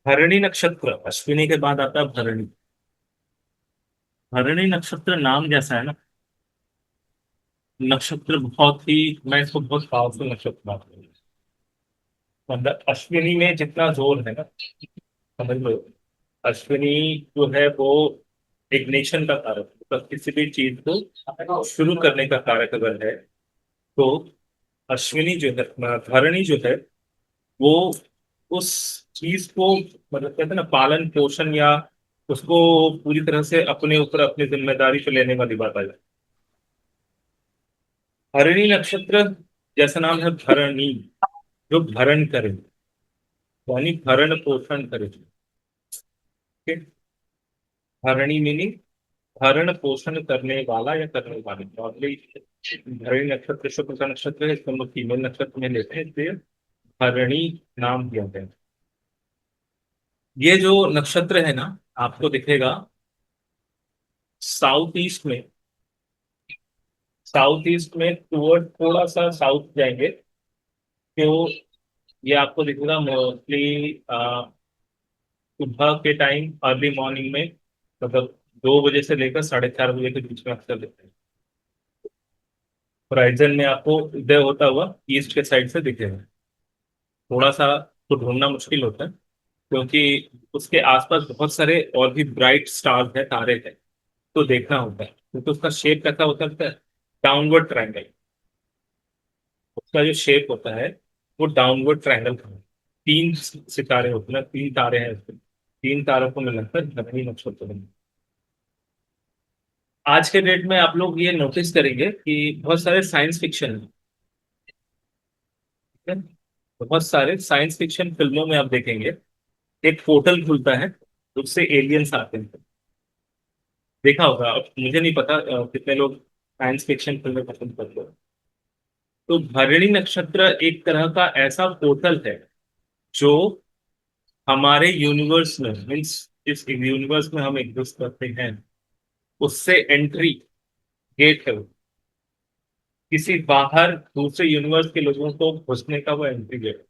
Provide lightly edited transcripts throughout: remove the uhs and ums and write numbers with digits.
भरणी नक्षत्र अश्विनी के बाद आता है भरणी। भरणी नक्षत्र नाम जैसा है ना, नक्षत्र बहुत ही, मैं इसको बहुत पावरफुल नक्षत्र मानता हूँ। मतलब अश्विनी में जितना जोर है ना, समझ लो, अश्विनी जो है वो इग्निशन का कारक है। मतलब किसी भी चीज को शुरू करने का कारक अगर है तो अश्विनी जो है, धरणी जो है वो उस चीज को, मतलब कहते हैं ना, पालन पोषण या उसको पूरी तरह से अपने ऊपर अपनी जिम्मेदारी पे लेने वाली बात आ जाए। भरणी नक्षत्र जैसा नाम है भरणी, जो भरण करे, यानी भरण पोषण करे। ठीक है? भरणी मीनिंग भरण पोषण करने वाला या करने वाले। नॉर्मली भरणी नक्षत्र शुक्र का नक्षत्र है, इसको हम लोग फीमेल नक्षत्र में लेते हैं, इसलिए भरणी नाम दिया गया है। ये जो नक्षत्र है ना, आपको दिखेगा साउथ ईस्ट में। साउथ ईस्ट में टूवर्ड थोड़ा सा साउथ जाएंगे तो ये आपको दिखेगा मोस्टली सुबह के टाइम, अर्ली मॉर्निंग में, मतलब 2 बजे से लेकर 4:30 बजे के बीच में अक्सर दिखते हैं। होराइजन में आपको उदय होता हुआ ईस्ट के साइड से दिखेगा। थोड़ा सा तो ढूंढना मुश्किल होता है, क्योंकि उसके आसपास बहुत सारे और भी ब्राइट स्टार्स हैं, तारे हैं, तो देखना होता है, क्योंकि उसका शेप कैसा होता है, डाउनवर्ड ट्रायंगल। उसका जो शेप होता है वो डाउनवर्ड ट्रायंगल का है। तीन सितारे होते हैं, तीन तारे हैं इसमें, तीन तारों को मिलाकर धरणी नक्षत्र बने। आज के डेट में आप लोग ये नोटिस करेंगे कि बहुत सारे साइंस फिक्शन है, ठीक है? बहुत सारे साइंस फिक्शन फिल्मों में आप देखेंगे एक पोर्टल खुलता है, उससे एलियंस आते हैं। देखा होगा, अब मुझे नहीं पता कितने लोग साइंस फिक्शन फिल्में पसंद करते हैं। तो भरणी नक्षत्र एक तरह का ऐसा पोर्टल है जो हमारे यूनिवर्स में, मीन्स इस यूनिवर्स में हम एग्जिस्ट करते हैं, उससे एंट्री गेट है वो। किसी बाहर दूसरे यूनिवर्स के लोगों को घुसने का वो एंट्री गेट।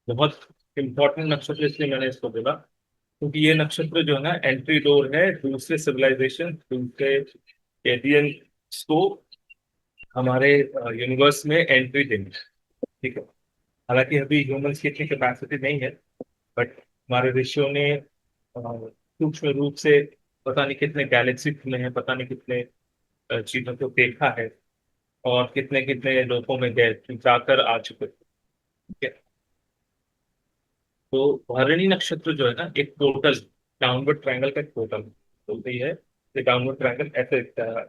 बहुत इंपॉर्टेंट नक्षत्र इसलिए मैंने इसको बोला, क्योंकि ये नक्षत्र जो है ना, एंट्री डोर है दूसरे सिविलाइजेशन, दूसरे एलियंस को हमारे यूनिवर्स में एंट्री देनी। ठीक है? हालांकि अभी ह्यूमंस की इतनी कैपेसिटी नहीं है, बट हमारे ऋषियों ने सूक्ष्म रूप से पता नहीं कितने गैलेक्सी में है, पता नहीं कितने चीजों को देखा है, और कितने कितने लोगों में गए जाकर आ चुके हैं। ठीक है? तो भरणी नक्षत्र जो है ना, एक पोर्टल, डाउनवर्ड ट्रायंगल का एक पोर्टल बोलते ही है। ये डाउनवर्ड ट्रायंगल ऐसे दिखता है,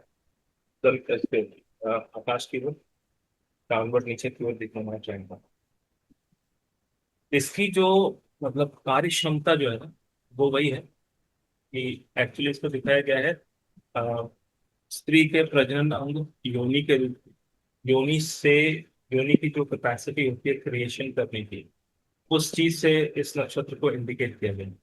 इस पे, आकाश की ओर डाउनवर्ड नीचे की ओर दिखने वाला ट्रायंगल। इसकी जो, मतलब कार्य क्षमता जो है ना, वो वही है कि एक्चुअली इसको दिखाया गया है अ, स्त्री के प्रजनन अंग योनि के रूप में। योनि से, योनि की जो कैपेसिटी होती है क्रिएशन करने की, उस चीज से इस नक्षत्र को इंडिकेट किया गया है।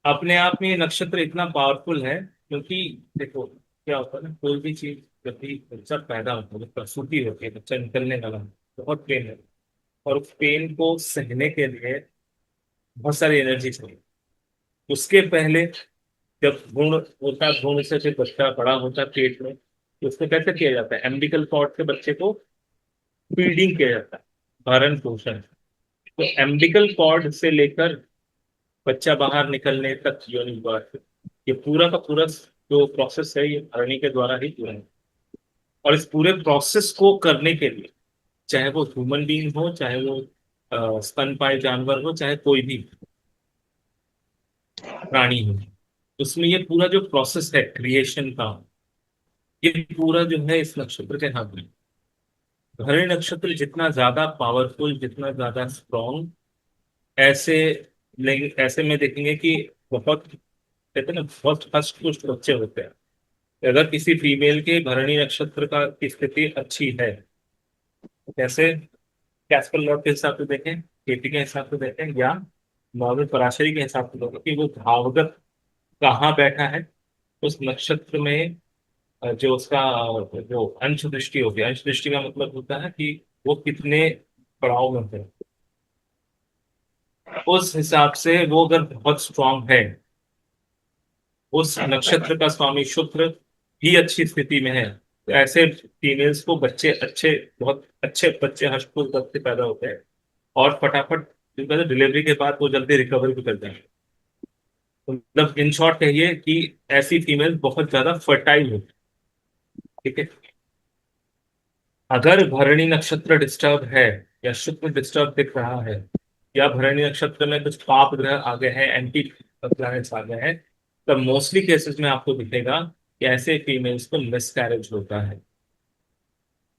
अपने आप में ये नक्षत्र इतना पावरफुल है क्योंकि देखो क्या होता है ना, कोई भी चीज, जब भी बच्चा पैदा होता है, जब प्रसूति होती है, बच्चा निकलने वाला है, बहुत पेन है, और उस पेन को सहने के लिए बहुत सारी एनर्जी चाहिए। उसके पहले जब भ्रूण होता है, भ्रूण से फिर बच्चा बड़ा होता है पेट में, तो उसको कैसे किया जाता है, एम्बिकल कॉर्ड से बच्चे को फीडिंग किया जाता है, भरण पोषण। तो एम्बिकल कॉर्ड से लेकर बच्चा बाहर निकलने तक, योनि बर्थ, ये पूरा का पूरा जो प्रोसेस है, ये भरणी के द्वारा ही पूरा है। और इस पूरे प्रोसेस को करने के लिए, चाहे वो ह्यूमन बीइंग हो, चाहे वो स्तनपायी जानवर हो, चाहे कोई भी प्राणी हो, उसमें ये पूरा जो प्रोसेस है क्रिएशन का, ये पूरा जो है इस नक्षत्र के हाथ में। भरणी नक्षत्र जितना ज्यादा पावरफुल, जितना ज्यादा स्ट्रॉन्ग, ऐसे, लेकिन ऐसे में देखेंगे कि बहुत, कहते हैं ना, बहुत हष्ट पुष्ट बच्चे होते हैं। अगर किसी फीमेल के भरणी नक्षत्र का की स्थिति अच्छी है, तो कैसे कैस्पर लॉर्ड के हिसाब से देखें, केपी के हिसाब से देखें, या नॉर्मल पराशरी के हिसाब से देखें कि वो भावगत कहाँ बैठा है उस नक्षत्र में, जो उसका जो अंश दृष्टि होती है। अंश दृष्टि का मतलब होता है कि वो कितने पड़ाव में है। उस हिसाब से वो अगर बहुत स्ट्रांग है, उस नक्षत्र का स्वामी शुक्र भी अच्छी स्थिति में है, तो ऐसे फीमेल्स को बच्चे अच्छे, बहुत अच्छे बच्चे हष्टपुष्ट से पैदा होते हैं, और फटाफट डिलीवरी के बाद वो जल्दी रिकवर भी करते हैं। तो मतलब इन शॉर्ट कहिए कि ऐसी फीमेल बहुत ज्यादा फर्टाइल होती है। ठीक है। अगर भरणी नक्षत्र डिस्टर्ब है, या शुक्र डिस्टर्ब दिख रहा है, या भरणी नक्षत्र में कुछ पाप ग्रह आ गए हैं, एंटी प्लैनेट्स आ गए हैं, तब मोस्टली केसेस में आपको दिखेगा कि ऐसे फीमेल्स को मिसकैरेज होता है।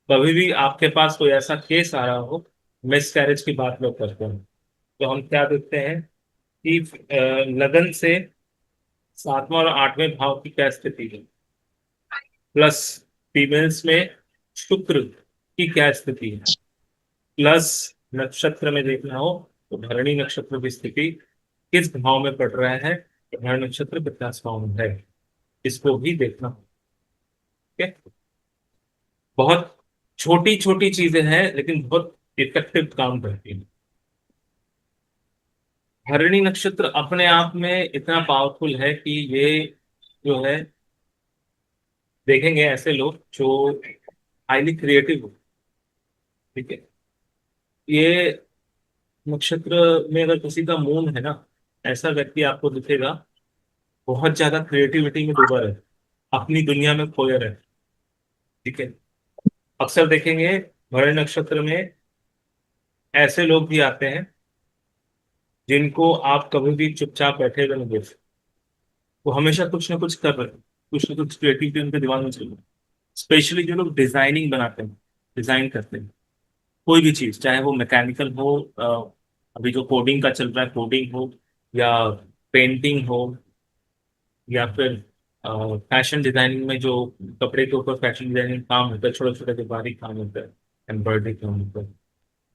कभी भी आपके पास कोई ऐसा केस आ रहा हो, मिसकैरेज की बात लोग करते हैं, तो हम क्या देखते हैं कि लगन से सातवां और आठवें भाव की क्या स्थिति है, प्लस फीमेल्स में शुक्र की क्या स्थिति है, प्लस नक्षत्र में देखना हो तो भरणी नक्षत्र की स्थिति किस भाव में पड़ रहा है, भरणी नक्षत्र कितना भाव में है, इसको भी देखना हो। ठीक है। बहुत छोटी छोटी चीजें हैं, लेकिन बहुत इफेक्टिव काम करती हैं। भरणी नक्षत्र अपने आप में इतना पावरफुल है कि ये जो है, देखेंगे ऐसे लोग जो हाईली क्रिएटिव हो। ठीक है। ये नक्षत्र में अगर किसी का मून है ना, ऐसा व्यक्ति आपको दिखेगा बहुत ज्यादा क्रिएटिविटी में डूबा रहे, अपनी दुनिया में खोया रहे। ठीक है। अक्सर देखेंगे भरण नक्षत्र में ऐसे लोग भी आते हैं जिनको आप कभी भी चुपचाप बैठे हुए नहीं देख सकते। वो हमेशा कुछ ना कुछ कर रहे हैं, कुछ ना कुछ क्रिएटिविटी उनके दिमाग में चल रही है। स्पेशली जो लोग डिजाइनिंग बनाते हैं, डिजाइन करते हैं, कोई भी चीज, चाहे वो मैकेनिकल हो, अभी जो कोडिंग का चल रहा है, कोडिंग हो, या पेंटिंग हो, या फिर फैशन डिजाइनिंग में जो कपड़े के ऊपर फैशन डिजाइनिंग काम होता है, छोटे छोटे जो बारीक काम होता है, एम्ब्रॉयडरी काम होता है,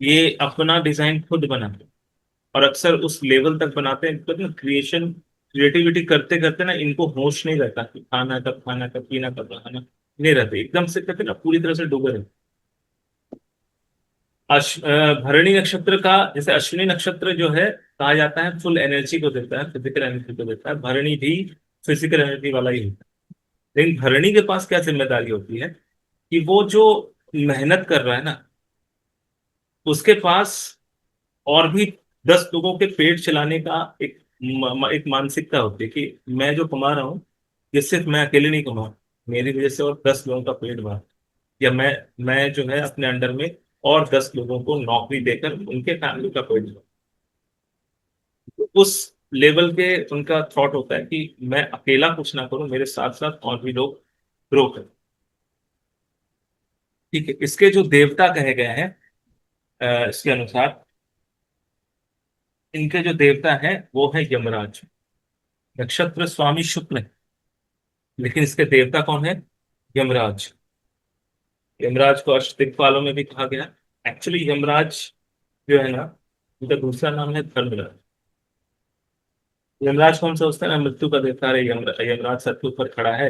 ये अपना डिजाइन खुद बनाते हैं। और अक्सर उस लेवल तक बनाते हैं, मतलब ना क्रिएशन, क्रिएटिविटी करते करते ना इनको होश नहीं रहता कि खाना कब पीना कब खाना, नहीं रहते, एकदम से कहते ना पूरी तरह से डूबे रहते। भरणी नक्षत्र का, जैसे अश्विनी नक्षत्र जो है, कहा जाता है फुल एनर्जी को देता है, फिजिकल एनर्जी को देता है, भरणी भी फिजिकल एनर्जी वाला ही होता है। लेकिन भरणी के पास क्या जिम्मेदारी होती है कि वो जो मेहनत कर रहा है ना, उसके पास और भी 10 लोगों के पेट चलाने का एक मानसिकता होती है कि मैं जो कमा रहा हूँ, ये सिर्फ मैं अकेले नहीं कमा रहा हूं, मेरी वजह से और 10 लोगों का पेट भर, या मैं जो है अपने अंडर में और 10 लोगों को नौकरी देकर उनके फैमिली का पेट भर। उस लेवल के उनका थॉट होता है कि मैं अकेला कुछ ना करूं, मेरे साथ साथ और भी लोग ग्रो करें। ठीक है। इसके जो देवता कहे गए हैं, इसके अनुसार इनके जो देवता हैं वो है यमराज। नक्षत्र स्वामी शुक्र है, लेकिन इसके देवता कौन है? यमराज। यमराज को अष्टदिक्पालों में भी कहा गया। एक्चुअली यमराज जो है ना, उनका दूसरा नाम है धर्मराज। यमराज को हम सोचते हैं ना मृत्यु का देवता है, यमराज सर के ऊपर खड़ा है,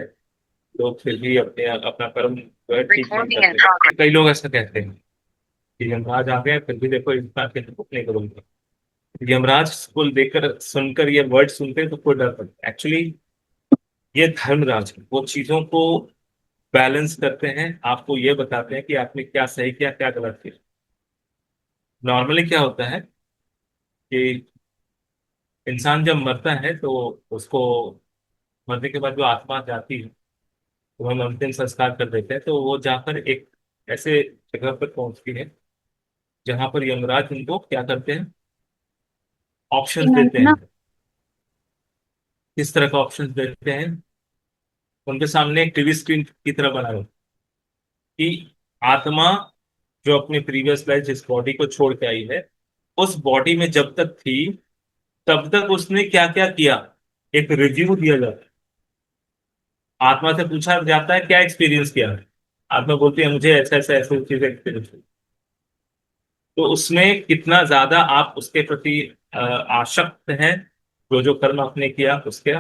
लोग फिर भी अपने अपना कर्म जो है ठीक नहीं करते। कई लोग ऐसा कहते हैं कि यमराज आ गए, फिर भी देखो इंसान के दुख नहीं करूंगा। यमराज को लेकर सुनकर ये वर्ड सुनते हैं तो कोई डर पड़ता है। एक्चुअली ये धर्मराज है, वो चीजों को बैलेंस करते हैं, आपको ये बताते हैं कि आपने क्या सही किया, क्या गलत किया। नॉर्मली क्या होता है कि इंसान जब मरता है तो उसको मरने के बाद जो आत्मा जाती है, तो हम अंतिम संस्कार कर देते हैं, तो वो जाकर एक ऐसे जगह पर पहुंचती है जहां पर यमराज उनको क्या करते हैं, ऑप्शंस देते हैं। किस तरह का ऑप्शंस देते हैं? उनके सामने एक टीवी स्क्रीन की तरह बना है कि आत्मा जो अपनी प्रीवियस लाइफ जिस बॉडी को छोड़ के आई है, उस बॉडी में जब तक थी तब तक उसने क्या क्या किया, एक रिव्यू दिया जाता है। आत्मा से पूछा जाता है क्या एक्सपीरियंस किया है? आत्मा बोलती है मुझे ऐसा ऐसा ऐसी चीजें एक्सपीरियंस। तो उसमें कितना ज्यादा आप उसके प्रति आसक्त हैं, जो कर्म आपने किया उसके,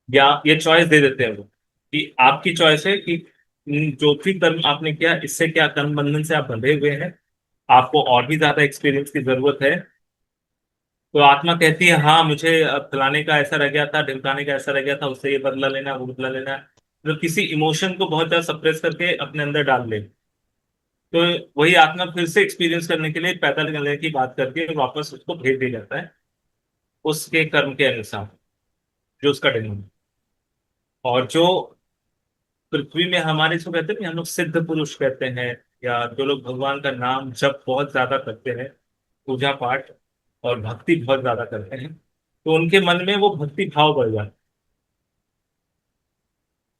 या ये चॉइस दे देते हैं वो कि आपकी चॉइस है कि जो भी कर्म आपने किया, इससे क्या कर्म बंधन से आप बंधे हुए हैं, आपको और भी ज्यादा एक्सपीरियंस की जरूरत है, तो आत्मा कहती है हाँ मुझे अब फलाने का ऐसा रह गया था, ढिमकाने का ऐसा रह गया था, उससे ये बदला लेना, वो बदला लेना। मतलब किसी इमोशन को बहुत ज्यादा सप्रेस करके अपने अंदर डाल ले, तो वही आत्मा फिर से एक्सपीरियंस करने के लिए पैदा करने की बात करके वापस उसको भेज दिया जाता है, उसके कर्म के अनुसार, जो उसका डेमन। और जो पृथ्वी में हमारे, इसको कहते हैं ना, हम लोग सिद्ध पुरुष कहते हैं, या जो लोग भगवान का नाम जप बहुत ज्यादा करते हैं, पूजा पाठ और भक्ति बहुत ज्यादा करते हैं, तो उनके मन में वो भक्ति भाव बढ़ जाता है।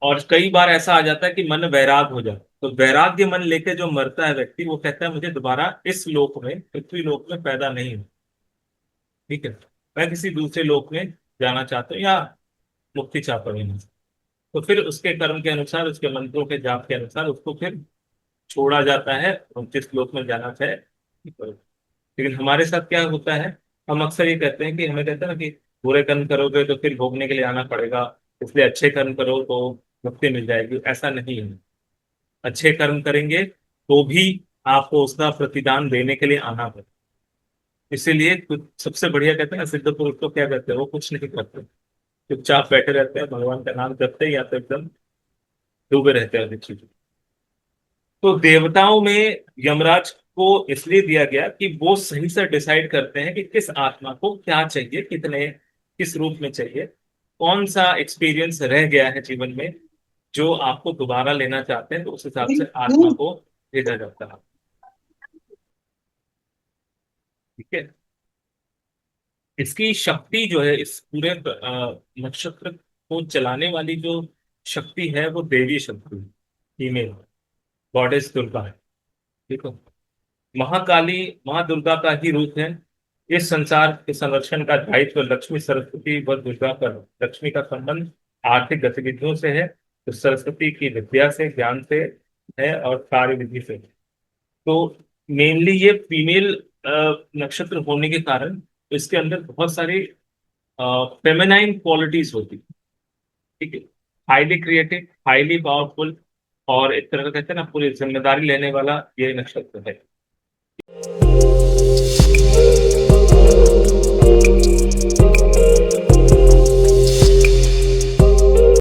और कई बार ऐसा आ जाता है कि मन वैराग हो जाता है, तो वैराग्य मन लेके जो मरता है व्यक्ति, वो कहता है मुझे दोबारा इस लोक में, पृथ्वी लोक में पैदा नहीं हो, ठीक है, मैं किसी दूसरे लोक में जाना चाहता हूँ, या मुक्ति चाहता हूँ यहाँ से। तो फिर उसके कर्म के अनुसार, उसके मंत्रों के जाप के अनुसार उसको फिर छोड़ा जाता है, और जिस लोक में जाना चाहे। लेकिन हमारे साथ क्या होता है, हम अक्सर ये कहते हैं कि, हमें कहते हैं ना कि बुरे कर्म करोगे तो फिर भोगने के लिए आना पड़ेगा, इसलिए अच्छे कर्म करो तो मुक्ति मिल जाएगी। ऐसा नहीं है, अच्छे कर्म करेंगे तो भी आपको उसका प्रतिदान देने के लिए आना पड़ेगा। इसीलिए सबसे बढ़िया कहते हैं ना, सिद्ध पुरुष तो क्या करते हैं, वो कुछ नहीं करते, चुपचाप बैठे रहते हैं, भगवान का नाम करते हैं, या तो एकदम डूबे रहते हैं अधिक चीजों। तो देवताओं में यमराज को इसलिए दिया गया कि वो सही से डिसाइड करते हैं कि किस आत्मा को क्या चाहिए, कितने, किस रूप में चाहिए, कौन सा एक्सपीरियंस रह गया है जीवन में जो आपको दोबारा लेना चाहते हैं, तो उस हिसाब से आत्मा को भेजा जाता है। ठीक है। इसकी शक्ति जो है, इस पूरे नक्षत्र को चलाने वाली जो शक्ति है, वो देवी शक्ति, फीमेल गॉडेस दुर्गा है। ठीक है। महाकाली माँ दुर्गा का ही रूप है। इस संसार के संरक्षण का दायित्व लक्ष्मी सरस्वती व दुर्गा पर। लक्ष्मी का संबंध आर्थिक गतिविधियों से है, तो सरस्वती की विद्या से, ज्ञान से है, और कार्य विधि से। तो मेनली ये फीमेल नक्षत्र होने के कारण इसके अंदर बहुत सारी फेमेनाइन क्वालिटीज होती, ठीक है, हाईली क्रिएटिव, हाईली पावरफुल, और एक तरह का कहते हैं ना, पूरी जिम्मेदारी लेने वाला ये नक्षत्र है।